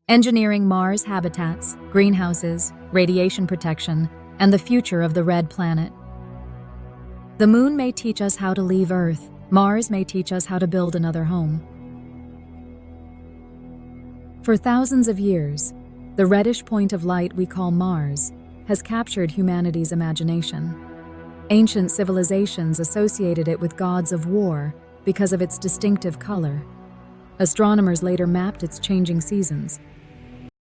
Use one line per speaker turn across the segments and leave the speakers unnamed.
engineering Mars habitats, greenhouses, radiation protection, and the future of the red planet. The Moon may teach us how to leave Earth. Mars may teach us how to build another home. For thousands of years, the reddish point of light we call Mars has captured humanity's imagination. Ancient civilizations associated it with gods of war because of its distinctive color. Astronomers later mapped its changing seasons.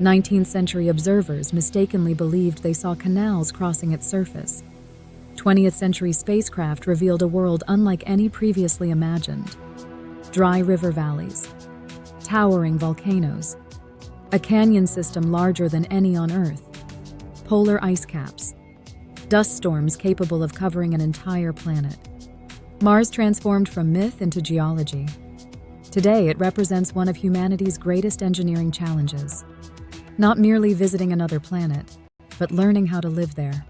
19th century observers mistakenly believed they saw canals crossing its surface. 20th century spacecraft revealed a world unlike any previously imagined. Dry river valleys, towering volcanoes, a canyon system larger than any on Earth, polar ice caps, dust storms capable of covering an entire planet. Mars transformed from myth into geology. Today, it represents one of humanity's greatest engineering challenges. Not merely visiting another planet, but learning how to live there.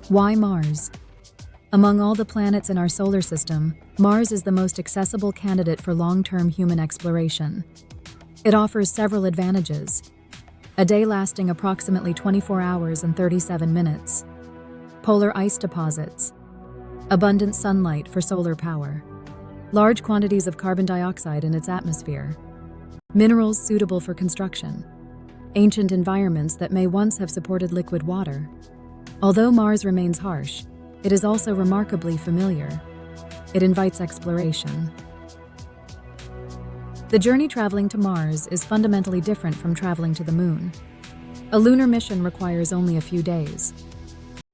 Why Mars? Among all the planets in our solar system, Mars is the most accessible candidate for long-term human exploration. It offers several advantages. A day lasting approximately 24 hours and 37 minutes. Polar ice deposits. Abundant sunlight for solar power. Large quantities of carbon dioxide in its atmosphere. Minerals suitable for construction. Ancient environments that may once have supported liquid water. Although Mars remains harsh, it is also remarkably familiar. It invites exploration. The journey traveling to Mars is fundamentally different from traveling to the Moon. A lunar mission requires only a few days.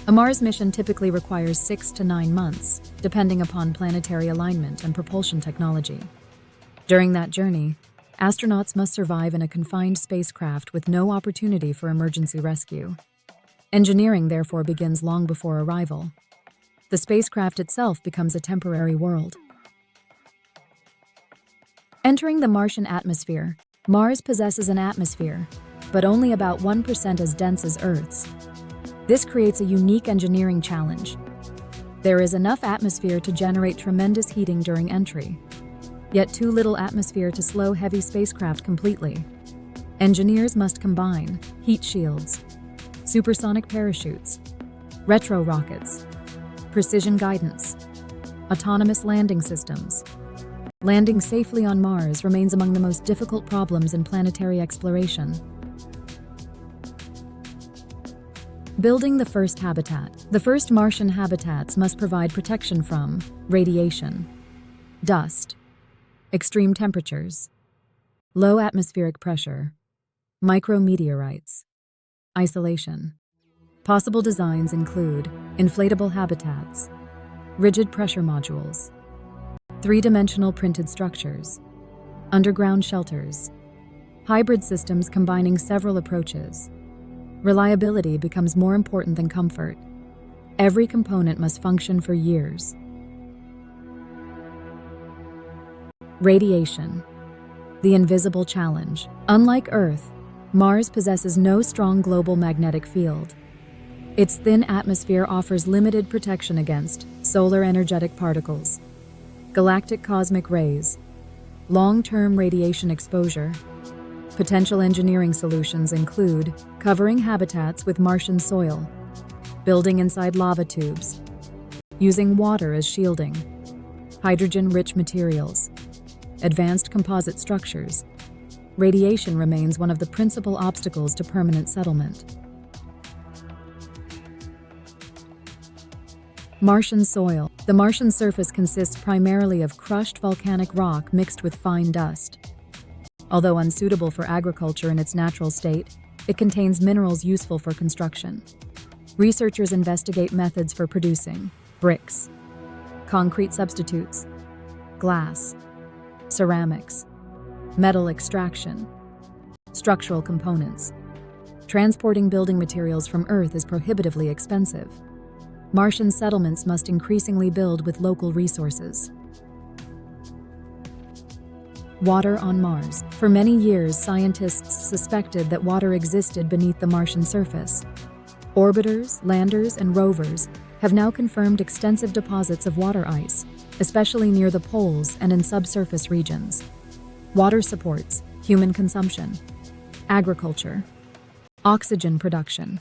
A Mars mission typically requires 6 to 9 months, depending upon planetary alignment and propulsion technology. During that journey, astronauts must survive in a confined spacecraft with no opportunity for emergency rescue. Engineering therefore begins long before arrival. The spacecraft itself becomes a temporary world. Entering the Martian atmosphere, Mars possesses an atmosphere, but only about 1% as dense as Earth's. This creates a unique engineering challenge. There is enough atmosphere to generate tremendous heating during entry, yet too little atmosphere to slow heavy spacecraft completely. Engineers must combine heat shields, supersonic parachutes, retro rockets, precision guidance, autonomous landing systems. Landing safely on Mars remains among the most difficult problems in planetary exploration. Building the first habitat. The first Martian habitats must provide protection from radiation, dust, extreme temperatures, low atmospheric pressure, micrometeorites, isolation. Possible designs include inflatable habitats, rigid pressure modules, three-dimensional printed structures, underground shelters, hybrid systems combining several approaches. Reliability becomes more important than comfort. Every component must function for years. Radiation, the invisible challenge. Unlike Earth, Mars possesses no strong global magnetic field. Its thin atmosphere offers limited protection against solar energetic particles, galactic cosmic rays, long-term radiation exposure. Potential engineering solutions include covering habitats with Martian soil, building inside lava tubes, using water as shielding, hydrogen-rich materials, advanced composite structures. Radiation remains one of the principal obstacles to permanent settlement. Martian soil. The Martian surface consists primarily of crushed volcanic rock mixed with fine dust. Although unsuitable for agriculture in its natural state, it contains minerals useful for construction. Researchers investigate methods for producing bricks, concrete substitutes, glass, ceramics, metal extraction, structural components. Transporting building materials from Earth is prohibitively expensive. Martian settlements must increasingly build with local resources. Water on Mars. For many years, scientists suspected that water existed beneath the Martian surface. Orbiters, landers, and rovers have now confirmed extensive deposits of water ice, especially near the poles and in subsurface regions. Water supports human consumption, agriculture, oxygen production,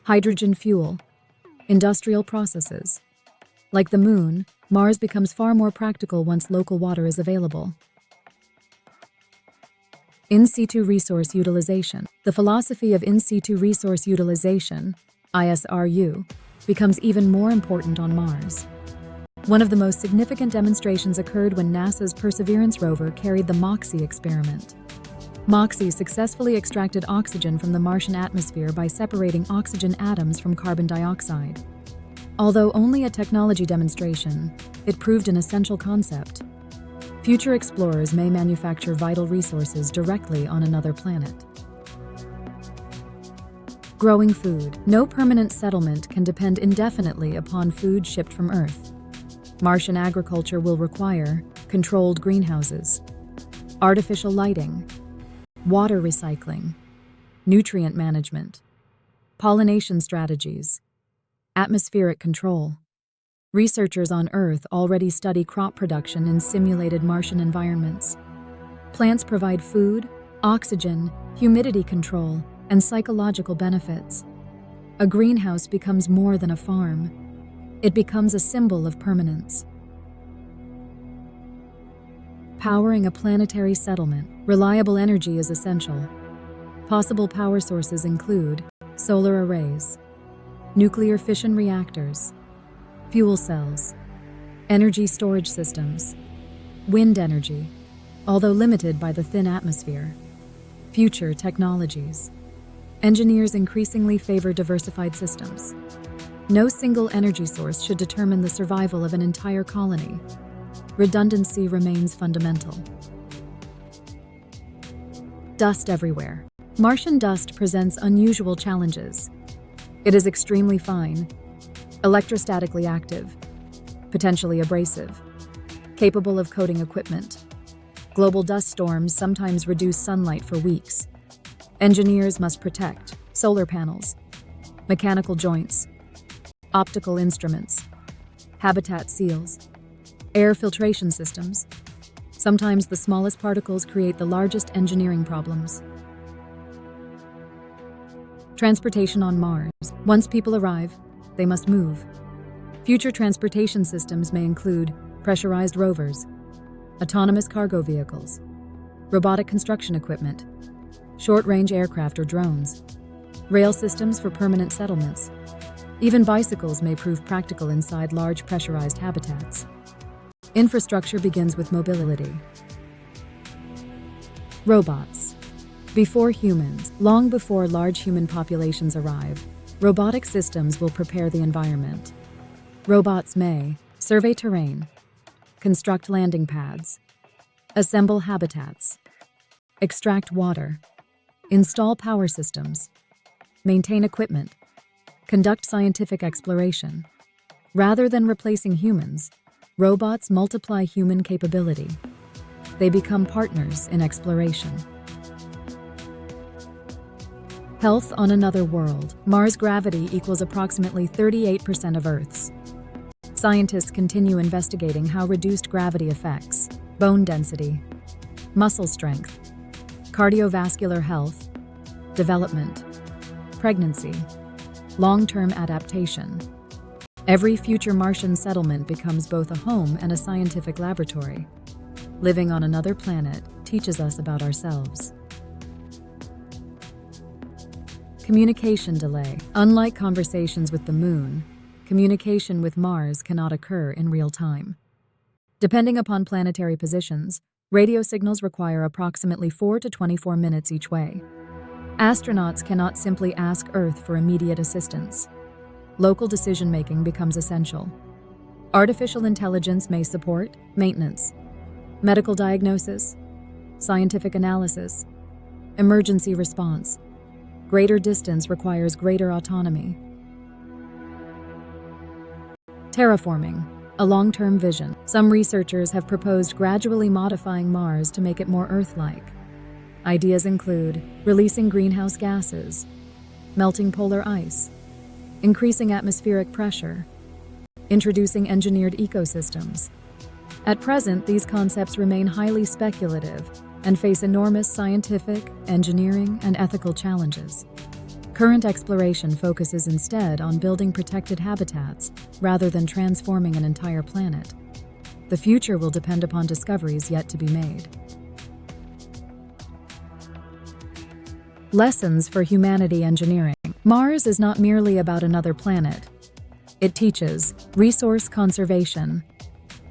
hydrogen fuel, industrial processes. Like the Moon, Mars becomes far more practical once local water is available. In situ resource utilization. The philosophy of in situ resource utilization, ISRU, becomes even more important on Mars. One of the most significant demonstrations occurred when NASA's Perseverance rover carried the MOXIE experiment. MOXIE successfully extracted oxygen from the Martian atmosphere by separating oxygen atoms from carbon dioxide. Although only a technology demonstration, it proved an essential concept. Future explorers may manufacture vital resources directly on another planet. Growing food. No permanent settlement can depend indefinitely upon food shipped from Earth. Martian agriculture will require controlled greenhouses, artificial lighting, water recycling, nutrient management, pollination strategies, atmospheric control. Researchers on Earth already study crop production in simulated Martian environments. Plants provide food, oxygen, humidity control, and psychological benefits. A greenhouse becomes more than a farm. It becomes a symbol of permanence. Powering a planetary settlement. Reliable energy is essential. Possible power sources include solar arrays, nuclear fission reactors, fuel cells, energy storage systems, wind energy, although limited by the thin atmosphere. Future technologies. Engineers increasingly favor diversified systems. No single energy source should determine the survival of an entire colony. Redundancy remains fundamental. Dust everywhere. Martian dust presents unusual challenges. It is extremely fine, electrostatically active, potentially abrasive, capable of coating equipment. Global dust storms sometimes reduce sunlight for weeks. Engineers must protect solar panels, mechanical joints, optical instruments, habitat seals, air filtration systems. Sometimes the smallest particles create the largest engineering problems. Transportation on Mars. Once people arrive, they must move. Future transportation systems may include pressurized rovers, autonomous cargo vehicles, robotic construction equipment, short-range aircraft or drones, rail systems for permanent settlements. Even bicycles may prove practical inside large pressurized habitats. Infrastructure begins with mobility. Robots. Before humans, long before large human populations arrive, robotic systems will prepare the environment. Robots may survey terrain, construct landing pads, assemble habitats, extract water, install power systems, maintain equipment, conduct scientific exploration. Rather than replacing humans, robots multiply human capability. They become partners in exploration. Health on another world. Mars gravity equals approximately 38% of Earth's. Scientists continue investigating how reduced gravity affects bone density, muscle strength, cardiovascular health, development, pregnancy, long-term adaptation. Every future Martian settlement becomes both a home and a scientific laboratory. Living on another planet teaches us about ourselves. Communication delay. Unlike conversations with the Moon, communication with Mars cannot occur in real time. Depending upon planetary positions, radio signals require approximately 4 to 24 minutes each way. Astronauts cannot simply ask Earth for immediate assistance. Local decision-making becomes essential. Artificial intelligence may support maintenance, medical diagnosis, scientific analysis, emergency response. Greater distance requires greater autonomy. Terraforming, a long-term vision. Some researchers have proposed gradually modifying Mars to make it more Earth-like. Ideas include releasing greenhouse gases, melting polar ice, increasing atmospheric pressure, introducing engineered ecosystems. At present, these concepts remain highly speculative, and face enormous scientific, engineering, and ethical challenges. Current exploration focuses instead on building protected habitats rather than transforming an entire planet. The future will depend upon discoveries yet to be made. Lessons for humanity engineering. Mars is not merely about another planet. It teaches resource conservation,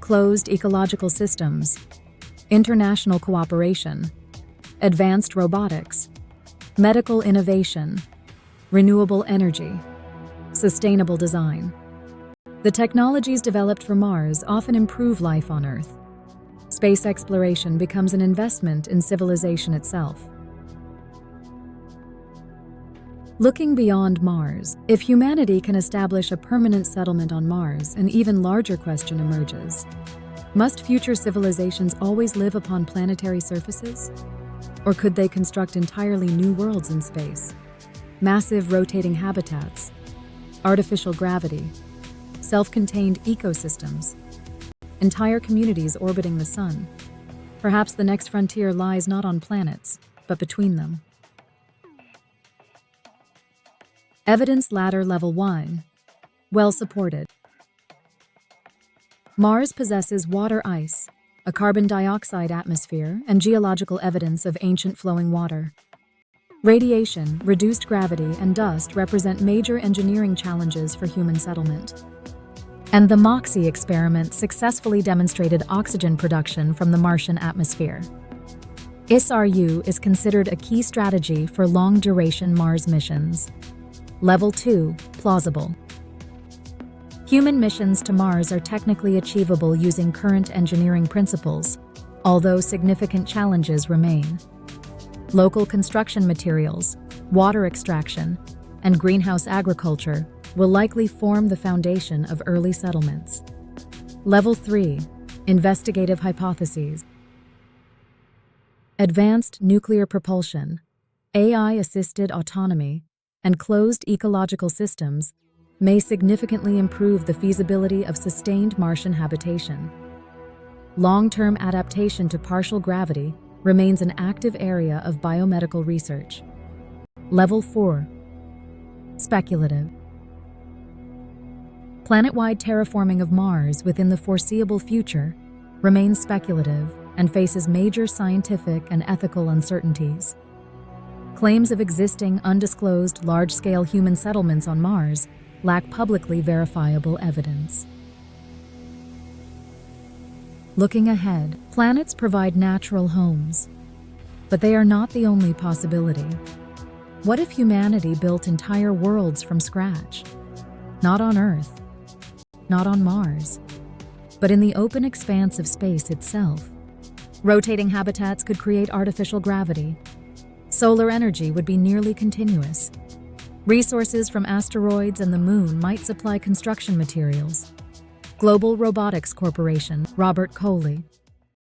closed ecological systems, international cooperation, advanced robotics, medical innovation, renewable energy, sustainable design. The technologies developed for Mars often improve life on Earth. Space exploration becomes an investment in civilization itself. Looking beyond Mars, if humanity can establish a permanent settlement on Mars, an even larger question emerges. Must future civilizations always live upon planetary surfaces? Or could they construct entirely new worlds in space? Massive rotating habitats, artificial gravity, self-contained ecosystems, entire communities orbiting the sun. Perhaps the next frontier lies not on planets, but between them. Evidence ladder level 1. Well supported. Mars possesses water ice, a carbon dioxide atmosphere, and geological evidence of ancient flowing water. Radiation, reduced gravity, and dust represent major engineering challenges for human settlement. And the MOXIE experiment successfully demonstrated oxygen production from the Martian atmosphere. ISRU is considered a key strategy for long-duration Mars missions. Level 2, plausible. Human missions to Mars are technically achievable using current engineering principles, although significant challenges remain. Local construction materials, water extraction, and greenhouse agriculture will likely form the foundation of early settlements. Level 3, investigative hypotheses. Advanced nuclear propulsion, AI-assisted autonomy, and closed ecological systems may significantly improve the feasibility of sustained Martian habitation. Long-term adaptation to partial gravity remains an active area of biomedical research. Level 4. Speculative. Planet-wide terraforming of Mars within the foreseeable future remains speculative and faces major scientific and ethical uncertainties. Claims of existing undisclosed large-scale human settlements on Mars lack publicly verifiable evidence. Looking ahead, planets provide natural homes, but they are not the only possibility. What if humanity built entire worlds from scratch? Not on Earth, not on Mars, but in the open expanse of space itself. Rotating habitats could create artificial gravity. Solar energy would be nearly continuous. Resources from asteroids and the moon might supply construction materials. Global Robotics Corporation, Robert Colee,